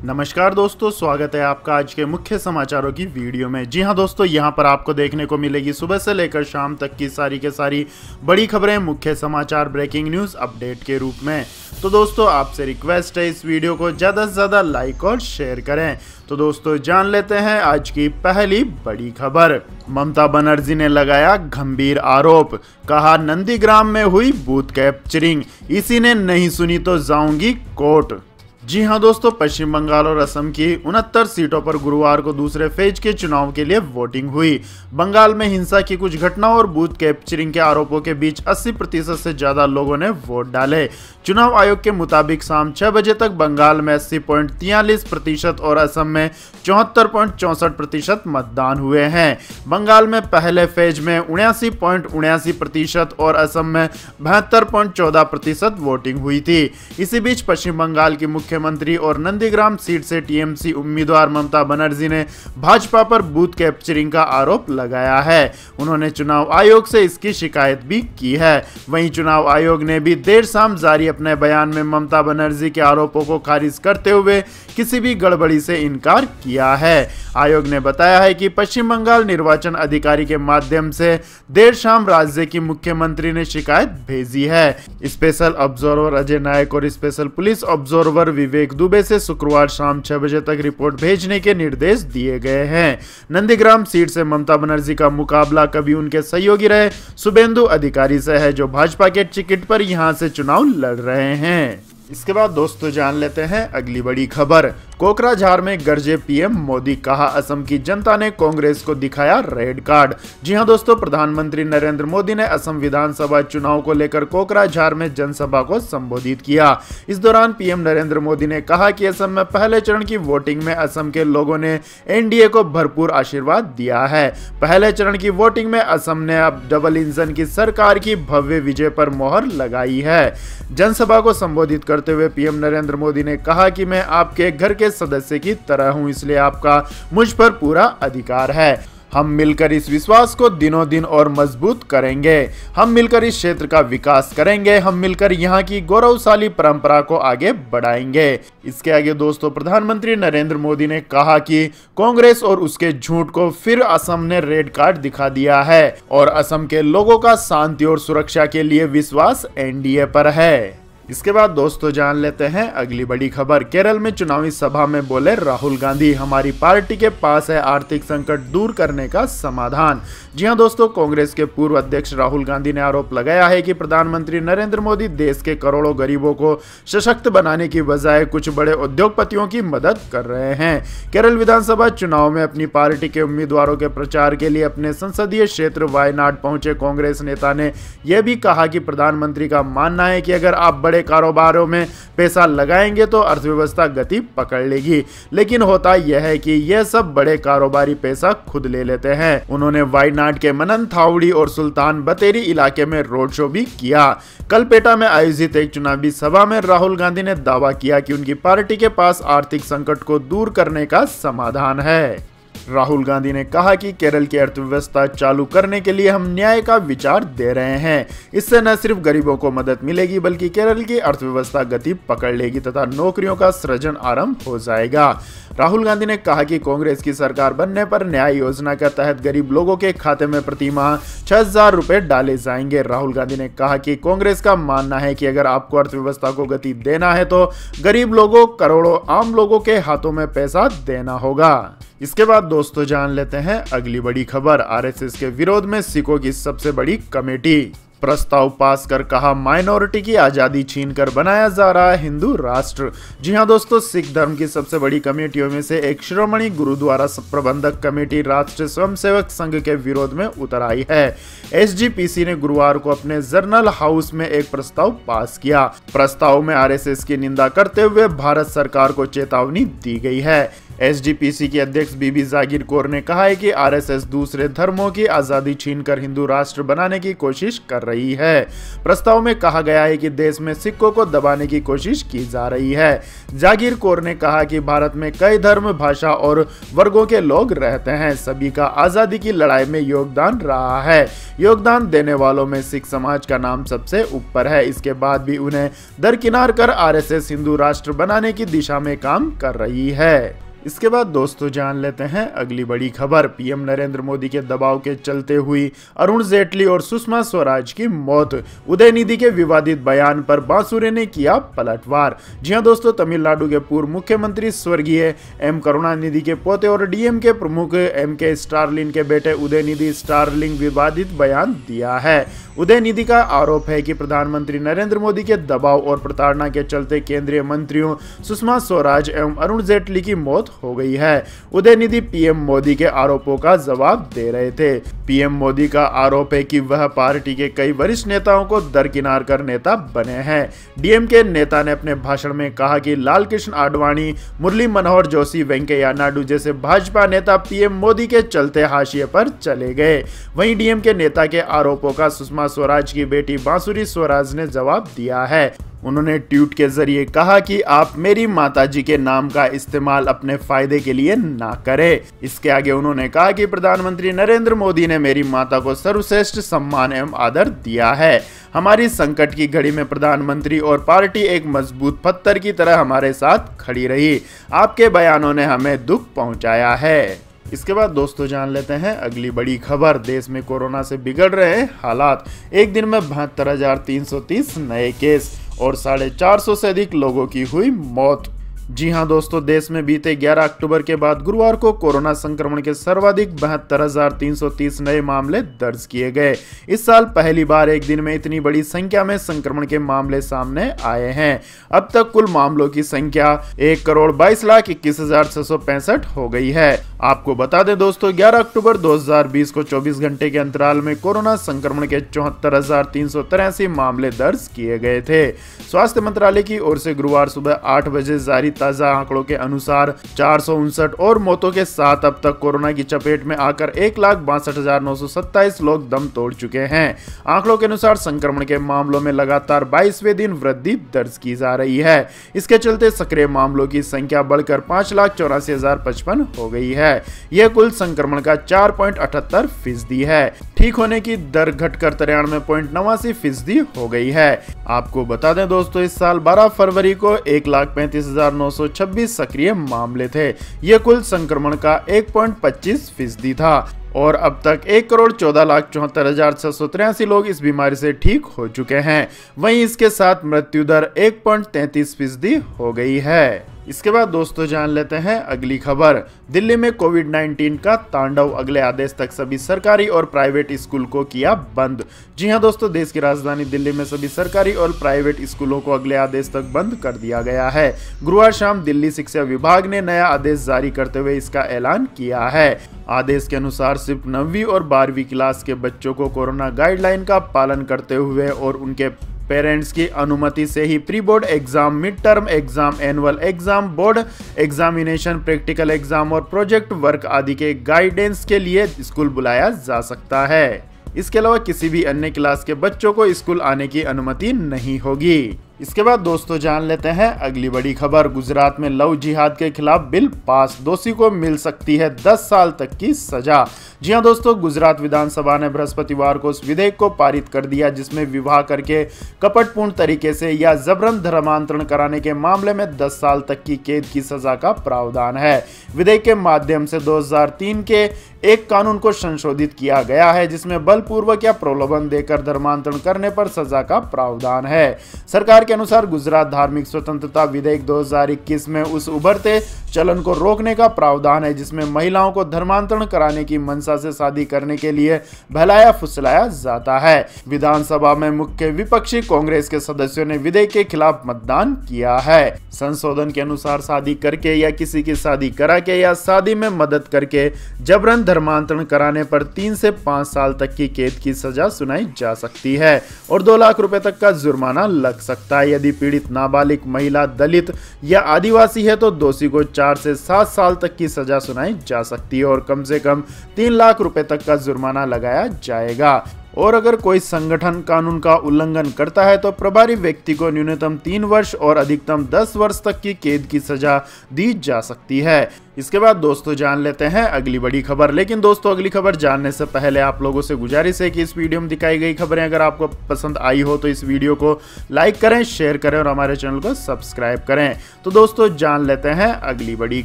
नमस्कार दोस्तों, स्वागत है आपका आज के मुख्य समाचारों की वीडियो में। जी हां दोस्तों, यहां पर आपको देखने को मिलेगी सुबह से लेकर शाम तक की सारी के सारी बड़ी खबरें, मुख्य समाचार, ब्रेकिंग न्यूज़ अपडेट के रूप में। तो दोस्तों आपसे रिक्वेस्ट है इस वीडियो को ज़्यादा से ज़्यादा लाइक और शेयर करें। तो दोस्तों जान लेते हैं आज की पहली बड़ी खबर। ममता बनर्जी ने लगाया गंभीर आरोप, कहा नंदीग्राम में हुई बूथ कैप्चरिंग, इसी ने नहीं सुनी तो जाऊंगी कोर्ट। जी हां दोस्तों, पश्चिम बंगाल और असम की 69 सीटों पर गुरुवार को दूसरे फेज के चुनाव के लिए वोटिंग हुई। बंगाल में हिंसा की कुछ घटनाओं और बूथ कैप्चरिंग के आरोपों के बीच 80% से ज्यादा लोगों ने वोट डाले। चुनाव आयोग के मुताबिक शाम 6 बजे तक बंगाल में 80.43% और असम में 74.64% मतदान हुए हैं। बंगाल में पहले फेज में 79.79% और असम में 72.14% वोटिंग हुई थी। इसी बीच पश्चिम बंगाल की मुख्यमंत्री और नंदीग्राम सीट से टीएमसी उम्मीदवार ममता बनर्जी ने भाजपा पर बूथ कैप्चरिंग का आरोप लगाया है। उन्होंने चुनाव आयोग से इसकी शिकायत भी की है। वहीं चुनाव आयोग ने भी देर शाम जारी अपने बयान में ममता बनर्जी के आरोपों को खारिज करते हुए किसी भी गड़बड़ी से इनकार किया है। आयोग ने बताया है कि पश्चिम बंगाल निर्वाचन अधिकारी के माध्यम से देर शाम राज्य की मुख्यमंत्री ने शिकायत भेजी है। स्पेशल ऑब्जर्वर अजय नायक और special police observer Vivek Dubey से शुक्रवार शाम 6 बजे तक रिपोर्ट भेजने के निर्देश दिए गए हैं। नंदीग्राम सीट से ममता बनर्जी का मुकाबला कभी उनके सहयोगी रहे शुभेंदु अधिकारी से है, जो भाजपा के टिकट पर यहां से चुनाव लड़ रहे हैं। इसके बाद दोस्तों जान लेते हैं अगली बड़ी खबर। कोकराझार में गरजे पीएम मोदी, कहा असम की जनता ने कांग्रेस को दिखाया रेड कार्ड। जी हां दोस्तों, प्रधानमंत्री नरेंद्र मोदी ने असम विधानसभा चुनाव को लेकर कोकराझार में जनसभा को संबोधित किया। इस दौरान पीएम नरेंद्र मोदी ने कहा कि असम में पहले चरण की वोटिंग में असम के लोगों ने एनडीए को भरपूर आशीर्वाद दिया है। पहले चरण की वोटिंग में असम ने अब डबल इंजन की सरकार की भव्य विजय पर मोहर लगाई है। जनसभा को संबोधित करते हुए पीएम नरेंद्र मोदी ने कहा कि मैं आपके घर के सदस्य की तरह हूं, इसलिए आपका मुझ पर पूरा अधिकार है। हम मिलकर इस विश्वास को दिनों दिन और मजबूत करेंगे। हम मिलकर इस क्षेत्र का विकास करेंगे। हम मिलकर यहाँ की गौरवशाली परंपरा को आगे बढ़ाएंगे। इसके आगे दोस्तों प्रधानमंत्री नरेंद्र मोदी ने कहा कि कांग्रेस और उसके झूठ को फिर असम ने रेड कार्ड दिखा दिया है और असम के लोगों का शांति और सुरक्षा के लिए विश्वास एनडीए पर है। इसके बाद दोस्तों जान लेते हैं अगली बड़ी खबर। केरल में चुनावी सभा में बोले राहुल गांधी, हमारी पार्टी के पास है आर्थिक संकट दूर करने का समाधान। जी हां दोस्तों, कांग्रेस के पूर्व अध्यक्ष राहुल गांधी ने आरोप लगाया है कि प्रधानमंत्री नरेंद्र मोदी देश के करोड़ों गरीबों को सशक्त बनाने की बजाय कुछ बड़े उद्योगपतियों की मदद कर रहे हैं। केरल विधानसभा चुनाव में अपनी पार्टी के उम्मीदवारों के प्रचार के लिए अपने संसदीय क्षेत्र वायनाड पहुंचे कांग्रेस नेता ने यह भी कहा कि प्रधानमंत्री का मानना है कि अगर आप बड़े कारोबारों में पैसा लगाएंगे तो अर्थव्यवस्था गति पकड़ लेगी, लेकिन होता यह है कि यह सब बड़े कारोबारी पैसा खुद ले लेते हैं। उन्होंने वायनाड के मननथावड़ी और सुल्तान बतेरी इलाके में रोड शो भी किया। कलपेटा में आयोजित एक चुनावी सभा में राहुल गांधी ने दावा किया कि उनकी पार्टी के पास आर्थिक संकट को दूर करने का समाधान है। राहुल गांधी ने कहा कि केरल की अर्थव्यवस्था चालू करने के लिए हम न्याय का विचार दे रहे हैं। इससे न सिर्फ गरीबों को मदद मिलेगी बल्कि केरल की अर्थव्यवस्था गति पकड़ लेगी तथा नौकरियों का सृजन आरंभ हो जाएगा। राहुल गांधी ने कहा कि कांग्रेस की सरकार बनने पर न्याय योजना के तहत गरीब लोगों के खाते में प्रति माह 6,000 रुपए डाले जाएंगे। राहुल गांधी ने कहा कि कांग्रेस का मानना है कि अगर आपको अर्थव्यवस्था को गति देना है तो गरीब लोगों, करोड़ों आम लोगों के हाथों में पैसा देना होगा। इसके बाद दोस्तों जान लेते हैं अगली बड़ी खबर। आरएसएस के विरोध में सिखों की सबसे बड़ी कमेटी, प्रस्ताव पास कर कहा माइनॉरिटी की आज़ादी छीनकर बनाया जा रहा है हिंदू राष्ट्र। जी हां दोस्तों, सिख धर्म की सबसे बड़ी कमेटियों में से एक श्रोमणी गुरुद्वारा प्रबंधक कमेटी राष्ट्रीय स्वयंसेवक संघ के विरोध में उतर आई है। एसजीपीसी ने गुरुवार को अपने जर्नल हाउस में एक प्रस्ताव पास किया। प्रस्ताव में आरएसएस की निंदा करते हुए भारत सरकार को चेतावनी दी गई है। एसजीपीसी की अध्यक्ष बीबी जागीर कौर ने कहा है कि आरएसएस दूसरे धर्मों की आजादी छीनकर हिंदू राष्ट्र बनाने की कोशिश कर रही है। प्रस्ताव में कहा गया है कि देश में सिखों को दबाने की कोशिश की जा रही है। जागीर कौर ने कहा कि भारत में कई धर्म, भाषा और वर्गों के लोग रहते हैं। सभी का आजादी की लड़ाई में योगदान रहा है। योगदान देने वालों में सिख समाज का नाम सबसे ऊपर है। इसके बाद भी उन्हें दरकिनार कर आरएसएस हिंदू राष्ट्र बनाने की दिशा में काम कर रही है। इसके बाद दोस्तों जान लेते हैं अगली बड़ी खबर। पीएम नरेंद्र मोदी के दबाव के चलते हुई अरुण जेटली और सुषमा स्वराज की मौत। उदयनिधि के विवादित बयान पर बांसुरे ने किया पलटवार। जी हां दोस्तों, तमिलनाडु के पूर्व मुख्यमंत्री स्वर्गीय एम करुणानिधि के पोते और डीएमके प्रमुख एमके स्टालिन के बेटे उदयनिधि स्टालिन विवादित बयान दिया है। उदयनिधि का आरोप है कि प्रधानमंत्री नरेंद्र मोदी के दबाव और प्रताड़ना के चलते केंद्रीय मंत्रियों सुषमा स्वराज एवं अरुण जेटली की मौत हो गई है। उदयनिधि पीएम मोदी के आरोपों का जवाब दे रहे थे। पीएम मोदी का आरोप है कि वह पार्टी के कई वरिष्ठ नेताओं को दरकिनार कर नेता बने हैं। डीएमके नेता ने अपने भाषण में कहा कि लाल कृष्ण आडवाणी, मुरली मनोहर जोशी, वेंकैया नायडू जैसे भाजपा नेता पीएम मोदी के चलते हाशिए पर चले गए। वहीं डीएमके नेता के आरोपों का सुषमा स्वराज की बेटी बांसुरी स्वराज ने जवाब दिया है। उन्होंने ट्वीट के जरिए कहा कि आप मेरी माताजी के नाम का इस्तेमाल अपने फायदे के लिए ना करें। इसके आगे उन्होंने कहा कि प्रधानमंत्री नरेंद्र मोदी ने मेरी माता को सर्वश्रेष्ठ सम्मान एवं आदर दिया है। हमारी संकट की घड़ी में प्रधानमंत्री और पार्टी एक मजबूत पत्थर की तरह हमारे साथ खड़ी रही। आपके बयानों ने हमें दुख पहुंचाया है। इसके बाद दोस्तों जान लेते हैं अगली बड़ी खबर। देश में कोरोना से बिगड़ रहे हालात। एक दिन में 72,330 नए केस और 450 से अधिक लोगों की हुई मौत। जी हां दोस्तों, देश में बीते 11 अक्टूबर के बाद गुरुवार को कोरोना संक्रमण के सर्वाधिक 72,330 नए मामले दर्ज किए गए। इस साल पहली बार एक दिन में इतनी बड़ी संख्या में संक्रमण के मामले सामने आए हैं। अब तक कुल मामलों की संख्या 1,22,21,665 हो गई है। आपको बता दें दोस्तों, 11 अक्टूबर 2020 को 24 घंटे के अंतराल में कोरोना संक्रमण के 74,383 मामले दर्ज किए गए थे। स्वास्थ्य मंत्रालय की ओर से गुरुवार सुबह 8 बजे जारी ताजा आंकड़ों के अनुसार 459 और मौतों के साथ अब तक कोरोना की चपेट में आकर 1,62,927 लोग दम तोड़ चुके हैं। आंकड़ों के अनुसार संक्रमण के मामलों में लगातार 22वें दिन वृद्धि दर्ज की जा रही है। इसके चलते सक्रिय मामलों की संख्या बढ़कर 5,84,055 हो गई है। यह कुल संक्रमण का 4.78% है। ठीक होने की दर घटकर 93.89% हो गई है। आपको बता दें दोस्तों, इस साल 12 फरवरी को 1,35,926 सक्रिय मामले थे। यह कुल संक्रमण का 1.25% था और अब तक 1,14,74,683 लोग इस बीमारी से ठीक हो चुके हैं। वहीं इसके साथ मृत्यु दर 1.33% हो गई है। इसके बाद दोस्तों जान लेते हैं अगली खबर। दिल्ली में कोविड-19 का तांडव, अगले आदेश तक सभी सरकारी और प्राइवेट स्कूल को किया बंद। जी हां दोस्तों, देश की राजधानी दिल्ली में सभी सरकारी और प्राइवेट स्कूलों को अगले आदेश तक बंद कर दिया गया है। गुरुवार शाम दिल्ली शिक्षा विभाग ने नया आदेश जारी करते हुए इसका ऐलान किया है। आदेश के अनुसार सिर्फ 9वीं और 12वीं क्लास के बच्चों को कोरोना गाइडलाइन का पालन करते हुए और उनके पेरेंट्स की अनुमति से ही pre board exam, mid term exam, annual exam, board examination, practical exam और प्रोजेक्ट वर्क आदि के गाइडेंस के लिए स्कूल बुलाया जा सकता है। इसके अलावा किसी भी अन्य क्लास के बच्चों को स्कूल आने की अनुमति नहीं होगी। इसके बाद दोस्तों जान लेते हैं अगली बड़ी खबर। गुजरात में लव जिहाद के खिलाफ बिल पास, दोषी को मिल सकती है 10 साल तक की सजा। जी हां दोस्तों, गुजरात विधानसभा ने बृहस्पतिवार को उस विधेयक को पारित कर दिया जिसमें विवाह करके कपटपूर्ण तरीके से या जबरन धर्मांतरण कराने के मामले में 10 साल तक की कैद की सजा का प्रावधान है। विधेयक के माध्यम से 2003 के एक कानून को संशोधित किया गया है जिसमें बलपूर्वक या प्रलोभन देकर धर्मांतरण करने पर सजा का प्रावधान है। सरकार के अनुसार गुजरात धार्मिक स्वतंत्रता विधेयक 2021 में उस उभरते चलन को रोकने का प्रावधान है जिसमें महिलाओं को धर्मांतरण कराने की मंशा से शादी करने के लिए बहलाया फुसलाया जाता है। विधानसभा में मुख्य विपक्षी कांग्रेस के सदस्यों ने विधेयक के खिलाफ मतदान किया है। संशोधन के अनुसार शादी करके या किसी की शादी करा के या शादी में मदद करके जबरन धर्मांतरण कराने पर 3 से 5 साल तक की कैद की सजा सुनाई जा सकती है और 2 लाख रुपए तक का जुर्माना लग सकता है। यदि पीड़ित नाबालिग, महिला, दलित या आदिवासी है तो दोषी को 4 से 7 साल तक की सजा सुनाई जा सकती है और कम से कम 3 लाख रुपए तक का जुर्माना लगाया जाएगा। और अगर कोई संगठन कानून का उल्लंघन करता है तो प्रभारी व्यक्ति को न्यूनतम 3 वर्ष और अधिकतम 10 वर्ष तक की कैद की सजा दी जा सकती है। इसके बाद दोस्तों जान लेते हैं अगली बड़ी खबर। लेकिन दोस्तों अगली खबर जानने से पहले आप लोगों से गुजारिश है कि इस वीडियो में दिखाई गई खबरें अगर आपको पसंद आई हो तो इस वीडियो को लाइक करें, शेयर करें और हमारे चैनल को सब्सक्राइब करें। तो दोस्तों जान लेते हैं अगली बड़ी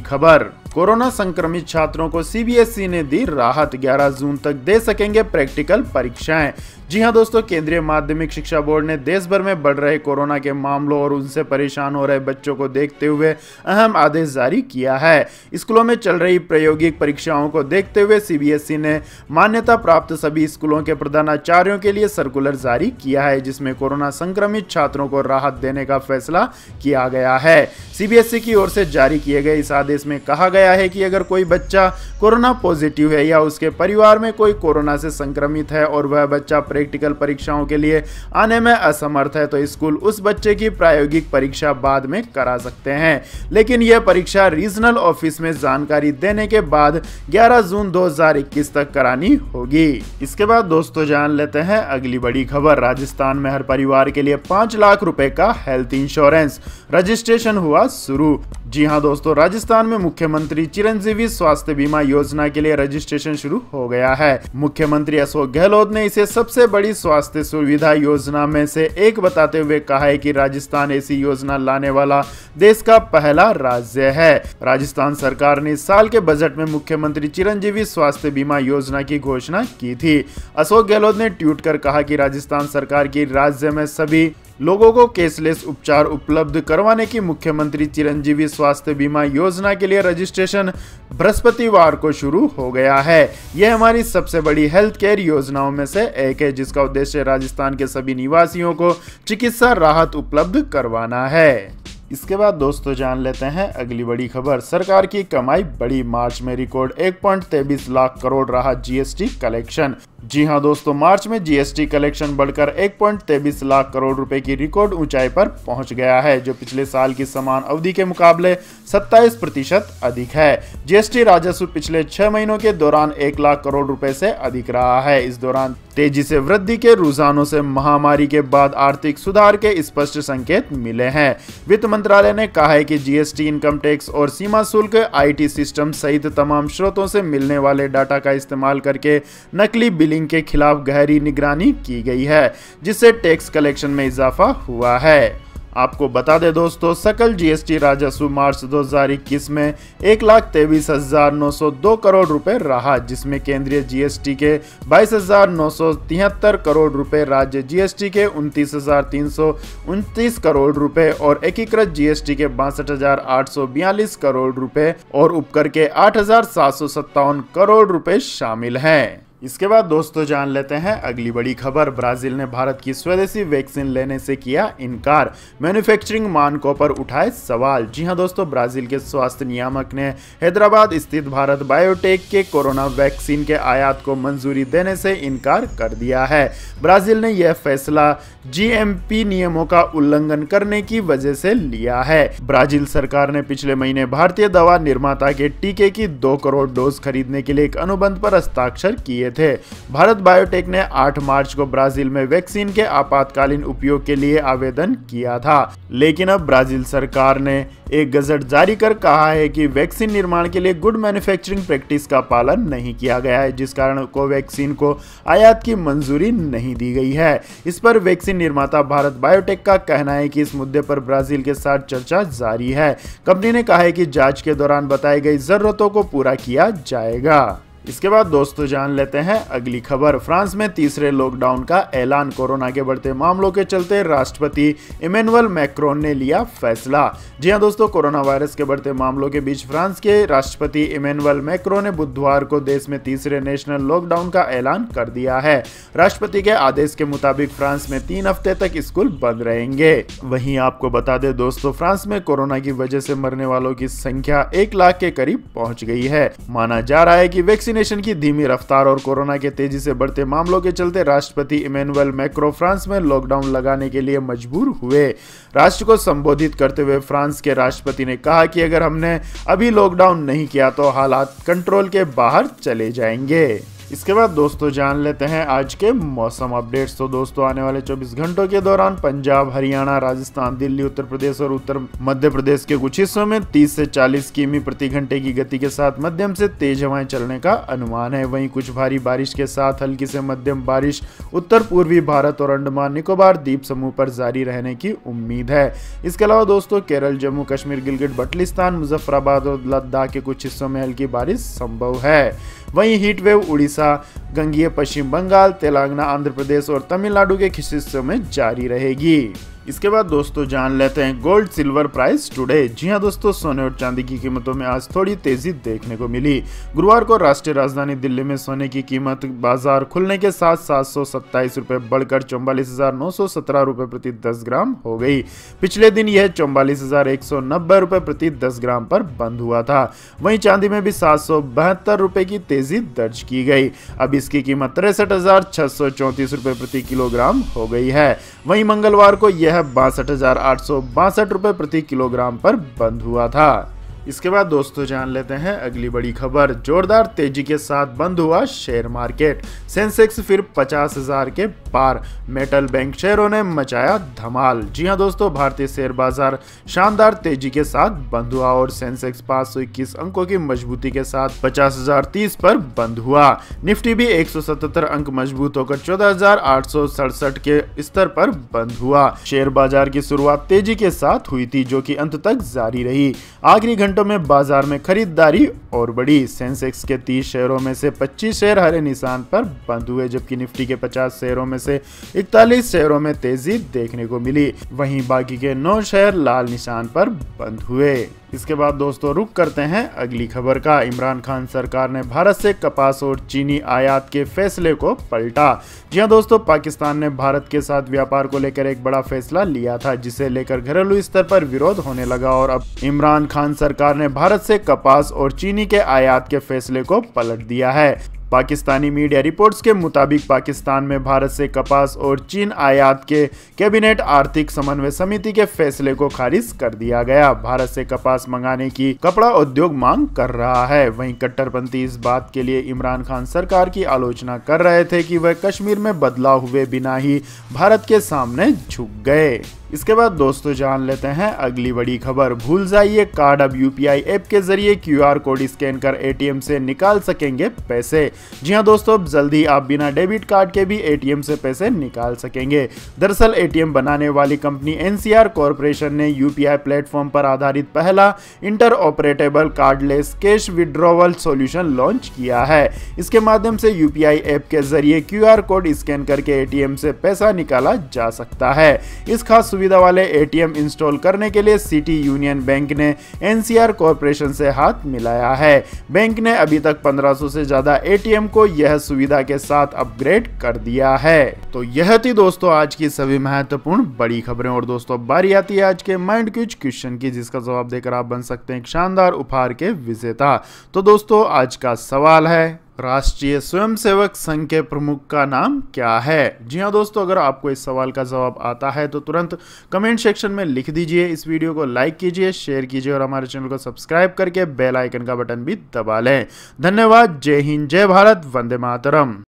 खबर। कोरोना संक्रमित छात्रों को सीबीएसई ने दी राहत, 11 जून तक दे सकेंगे प्रैक्टिकल परीक्षाएं। जी हां दोस्तों, केंद्रीय माध्यमिक शिक्षा बोर्ड ने देश भर में बढ़ रहे कोरोना के मामलों और उनसे परेशान हो रहे बच्चों को देखते हुए अहम आदेश जारी किया है। स्कूलों में चल रही प्रायोगिक परीक्षाओं को देखते हुए सीबीएसई ने मान्यता प्राप्त सभी स्कूलों के प्रधानाचार्यों के लिए सर्कुलर जारी किया है, जिसमें कोरोना संक्रमित छात्रों को राहत देने का फैसला किया गया है। सीबीएसई की ओर से जारी किए गए इस आदेश में कहा गया है कि अगर कोई बच्चा कोरोना पॉजिटिव है या उसके परिवार में कोई कोरोना से संक्रमित है और वह बच्चा प्रैक्टिकल परीक्षाओं के लिए आने में असमर्थ है तो स्कूल उस बच्चे की प्रायोगिक परीक्षा बाद में करा सकते हैं, लेकिन यह परीक्षा रीजनल ऑफिस में जानकारी देने के बाद 11 जून 2021 तक करानी होगी। इसके बाद दोस्तों जान लेते हैं अगली बड़ी खबर। राजस्थान में हर परिवार के लिए 5 लाख रुपए का हेल्थ इंश्योरेंस रजिस्ट्रेशन हुआ शुरू। जी हां दोस्तों, राजस्थान में मुख्यमंत्री चिरंजीवी स्वास्थ्य बीमा योजना के लिए रजिस्ट्रेशन शुरू हो गया है। मुख्यमंत्री अशोक गहलोत ने इसे सबसे बड़ी स्वास्थ्य सुविधा योजना में से एक बताते हुए कहा है कि राजस्थान ऐसी योजना लाने वाला देश का पहला राज्य है। राजस्थान सरकार ने इस साल के बजट में मुख्यमंत्री चिरंजीवी स्वास्थ्य बीमा योजना की घोषणा की थी। अशोक गहलोत ने ट्वीट कर कहा कि राजस्थान सरकार की राज्य में सभी लोगों को कैशलेस उपचार उपलब्ध करवाने की मुख्यमंत्री चिरंजीवी स्वास्थ्य बीमा योजना के लिए रजिस्ट्रेशन बृहस्पतिवार को शुरू हो गया है। यह हमारी सबसे बड़ी हेल्थ केयर योजनाओं में से एक है, जिसका उद्देश्य राजस्थान के सभी निवासियों को चिकित्सा राहत उपलब्ध करवाना है। इसके बाद दोस्तों जान लेते हैं अगली बड़ी खबर। सरकार की कमाई बढ़ी, मार्च में रिकॉर्ड 1.23 लाख करोड़ रहा जीएसटी कलेक्शन। जी हां दोस्तों, मार्च में जीएसटी कलेक्शन बढ़कर 1.23 लाख करोड़ रुपए की रिकॉर्ड ऊंचाई पर पहुंच गया है, जो पिछले साल की समान अवधि के मुकाबले 27% अधिक है। जीएसटी राजस्व पिछले 6 महीनों के दौरान 1 लाख करोड़ रुपए से अधिक रहा है। इस दौरान तेजी से वृद्धि के रुझानों से महामारी के बाद आर्थिक सुधार के स्पष्ट संकेत मिले हैं। वित्त मंत्रालय ने कहा है कि जीएसटी, इनकम टैक्स और सीमा शुल्क, आईटी सिस्टम सहित तमाम स्रोतों से मिलने वाले डाटा का इस्तेमाल करके नकली बिलिंग के खिलाफ गहरी निगरानी की गई है, जिससे टैक्स कलेक्शन में इजाफा हुआ है। आपको बता दें दोस्तों, सकल जीएसटी राजस्व मार्च 2021 में 1,23,902 करोड़ रुपए रहा, जिसमें केंद्रीय जीएसटी के 22,973 करोड़ रुपए, राज्य जीएसटी के 29,329 करोड़ रुपए और एकीकृत जीएसटी के 62,842 करोड़ रुपए और उपकर के 8,757 करोड़ रुपए शामिल हैं। इसके बाद दोस्तों जान लेते हैं अगली बड़ी खबर। ब्राजील ने भारत की स्वदेशी वैक्सीन लेने से किया इनकार, मैन्युफैक्चरिंग मानकों पर उठाए सवाल। जी हां दोस्तों, ब्राजील के स्वास्थ्य नियामक ने हैदराबाद स्थित भारत बायोटेक के कोरोना वैक्सीन के आयात को मंजूरी देने से इनकार कर दिया है। ब्राजील ने यह फैसला जीएमपी नियमों का उल्लंघन करने की वजह से लिया है। ब्राजील सरकार ने पिछले महीने भारतीय दवा निर्माता के टीके की 2 करोड़ डोज खरीदने के लिए एक अनुबंध पर हस्ताक्षर किए थे। भारत बायोटेक ने 8 मार्च को ब्राजील में वैक्सीन के आपातकालीन उपयोग के लिए आवेदन किया था, लेकिन अब ब्राजील सरकार ने एक गजट जारी कर कहा है कि वैक्सीन निर्माण के लिए गुड मैन्युफैक्चरिंग प्रैक्टिस का पालन नहीं किया गया है, जिस कारण कोवैक्सीन को आयात की मंजूरी नहीं दी गई है। इस पर वैक्सीन निर्माता भारत बायोटेक का कहना है कि इस मुद्दे पर ब्राजील के साथ चर्चा जारी है। कंपनी ने कहा है कि जांच के दौरान बताई गई जरूरतों को पूरा किया जाएगा। इसके बाद दोस्तों जान लेते हैं अगली खबर। फ्रांस में तीसरे लॉकडाउन का ऐलान, कोरोना के बढ़ते मामलों के चलते राष्ट्रपति इमैनुअल मैक्रोन ने लिया फैसला। जी हां दोस्तों, कोरोना वायरस के बढ़ते मामलों के बीच फ्रांस के राष्ट्रपति इमैनुअल मैक्रोन ने बुधवार को देश में तीसरे नेशनल लॉकडाउन का ऐलान कर दिया है। राष्ट्रपति के आदेश के मुताबिक फ्रांस में 3 हफ्ते तक स्कूल बंद रहेंगे। वहीं आपको बता दें दोस्तों, फ्रांस में कोरोना की वजह से मरने वालों की संख्या 1 लाख के करीब पहुंच गई है। माना जा रहा है कि वैक्सीन वैक्सीनेशन की धीमी रफ्तार और कोरोना के तेजी से बढ़ते मामलों के चलते राष्ट्रपति इमैनुअल मैक्रों फ्रांस में लॉकडाउन लगाने के लिए मजबूर हुए। राष्ट्र को संबोधित करते हुए फ्रांस के राष्ट्रपति ने कहा कि अगर हमने अभी लॉकडाउन नहीं किया तो हालात कंट्रोल के बाहर चले जाएंगे। इसके बाद दोस्तों जान लेते हैं आज के मौसम अपडेट्स। तो दोस्तों आने वाले 24 घंटों के दौरान पंजाब, हरियाणा, राजस्थान, दिल्ली, उत्तर प्रदेश और उत्तर मध्य प्रदेश के कुछ हिस्सों में 30 से 40 किमी प्रति घंटे की गति के साथ मध्यम से तेज हवाएं चलने का अनुमान है। वहीं कुछ भारी बारिश के साथ हल्की से मध्यम बारिश उत्तर पूर्वी भारत और अंडमान निकोबार द्वीप समूह पर जारी रहने की उम्मीद है। इसके अलावा दोस्तों केरल, जम्मू कश्मीर, गिलगित बल्टिस्तान, मुजफ्फराबाद और लद्दाख के कुछ हिस्सों में हल्की बारिश संभव है। वहीं हीट वेव उड़ीसा, गंगीय पश्चिम बंगाल, तेलंगाना, आंध्र प्रदेश और तमिलनाडु के कुछ हिस्सों में जारी रहेगी। इसके बाद दोस्तों जान लेते हैं गोल्ड सिल्वर प्राइस टुडे। जी हां दोस्तों, सोने और चांदी की कीमतों में आज थोड़ी तेजी देखने को मिली। गुरुवार को राष्ट्रीय राजधानी दिल्ली में सोने की कीमत बाजार खुलने के साथ 727 रुपए बढ़कर 44,917 रुपए प्रति 10 ग्राम हो गई। पिछले दिन यह 44,190 रुपए प्रति 10 ग्राम पर बंद हुआ था। वहीं चांदी में भी 772 रुपए की तेजी दर्ज की गई। अब इसकी कीमत 63,634 रुपए प्रति किलोग्राम हो गई है। वहीं मंगलवार को यह 62,862 रुपए प्रति किलोग्राम पर बंद हुआ था। इसके बाद दोस्तों जान लेते हैं अगली बड़ी खबर। जोरदार तेजी के साथ बंद हुआ शेयर मार्केट, सेंसेक्स फिर 50,000 के पार, मेटल बैंक शेयरों ने मचाया धमाल। जी हां दोस्तों, भारतीय शेयर बाजार शानदार तेजी के साथ बंद हुआ और सेंसेक्स 521 अंकों की मजबूती के साथ 50,030 पर बंद हुआ। निफ्टी भी 177 अंक मजबूत होकर 14,867 के स्तर पर बंद हुआ। शेयर बाजार की शुरुआत तेजी के साथ हुई थी जो कि अंत तक जारी रही। आखिरी घंटों में बाजार में खरीदारी और बढ़ी। सेंसेक्स के 30 शेयरों में से 25 शेयर हरे निशान पर बंद हुए, जबकि निफ्टी के 50 शेयरों में से 41 शेयरों में तेजी देखने को मिली। वहीं बाकी के 9 शेयर लाल निशान पर बंद हुए। इसके बाद दोस्तों रुक करते हैं अगली खबर का। इमरान खान सरकार ने भारत से कपास और चीनी आयात के फैसले को पलटा। जी हां दोस्तों, पाकिस्तान ने भारत के साथ व्यापार को लेकर एक बड़ा फैसला लिया था जिसे लेकर घरेलू स्तर पर विरोध होने लगा और अब इमरान खान सरकार ने भारत से कपास और चीनी के आयात के फैसले को पलट दिया है। पाकिस्तानी मीडिया रिपोर्ट्स के मुताबिक पाकिस्तान में भारत से कपास और चीन आयात के कैबिनेट आर्थिक समन्वय समिति के फैसले को खारिज कर दिया गया। भारत से कपास मंगाने की कपड़ा उद्योग मांग कर रहा है। वहीं कट्टरपंथी इस बात के लिए इमरान खान सरकार की आलोचना कर रहे थे कि वह कश्मीर में बदलाव हुए बिना ही भारत के सामने झुक गए। इसके बाद दोस्तों जान लेते हैं अगली बड़ी खबर। भूल जाइए कार्ड, अब यूपीआई ऐप के जरिए क्यूआर कोड स्कैन कर एटीएम से निकाल सकेंगे पैसे। जी हां दोस्तों, अब जल्दी आप बिना डेबिट कार्ड के भी एटीएम से पैसे निकाल सकेंगे। दरअसल एटीएम बनाने वाली कंपनी एनसीआर कॉरपोरेशन ने यूपीआई प्लेटफॉर्म पर आधारित पहला interoperable cardless cash withdrawal solution launch किया है। इसके माध्यम से यूपीआई ऐप के जरिए क्यूआर कोड स्कैन करके एटीएम से पैसा निकाला जा सकता है। इस खास सुविधा वाले एटीएम इंस्टॉल करने के लिए सिटी यूनियन बैंक ने एनसीआर कॉरपोरेशन से हाथ मिलाया है। बैंक ने अभी तक 1500 से ज्यादा एटीएम को यह सुविधा के साथ अपग्रेड कर दिया है। तो यह थी दोस्तों आज की सभी महत्वपूर्ण बड़ी खबरें। और दोस्तों बारी आती है आज के माइंड क्विज क्वेश्चन की, जिसका जवाब देकर आप बन सकते हैं एक शानदार उपहार के विजेता। तो दोस्तों आज का सवाल है, राष्ट्रीय स्वयंसेवक संघ के प्रमुख का नाम क्या है? जी हां दोस्तों, अगर आपको इस सवाल का जवाब आता है तो तुरंत कमेंट सेक्शन में लिख दीजिए। इस वीडियो को लाइक कीजिए, शेयर कीजिए और हमारे चैनल को सब्सक्राइब करके बेल आइकन का बटन भी दबा लें। धन्यवाद। जय हिंद, जय भारत, वंदे मातरम।